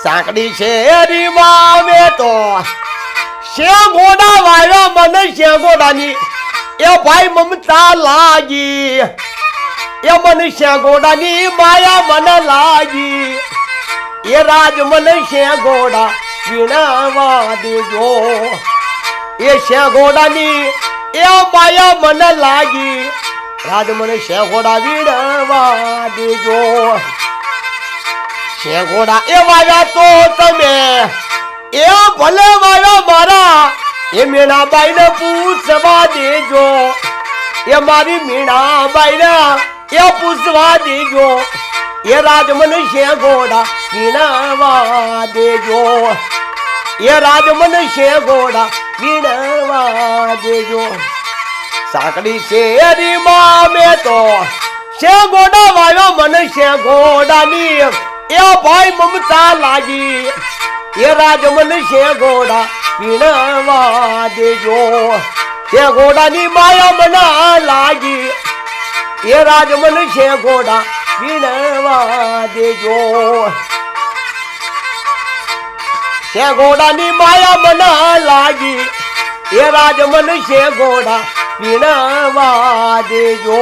સાંકડી શેરીમાં મેં તો શેગોડા વાળા મને શેગોડાની એ ભાઈ મમતા લાગી એ મને શેગોડાની માયા મને લાગી એ રાજ મને શેગોડા વીણાવા દેજો એ શેગોડાની એ માયા મને લાગી રાજ મને શેગોડા વીણાવા દેજો શેગોડા એ વાયા તો તમે એ ભલે વાયા મારા એ મીણાબાઈ ને પૂછવા દેજો એ મારી મીણાબાઈ ને એ પૂછવા દેજો એ રાજ મને શેગોડા વીણાવા દેજો એ રાજ મને શેગોડા વીણાવા દેજો સાંકડી શેરીમાં મેં તો શેગોડા વાયો મને શેગોડાની એ ભાઈ મમતા લાગી એ રાજ મને શેગોડા વીણાવા દેજો શેગોડાની માયા મને લાગી એ રાજ મને શેગોડા વીણાવા દેજો શેગોડાની માયા મને લાગી એ રાજ મને શેગોડા વીણાવા દેજો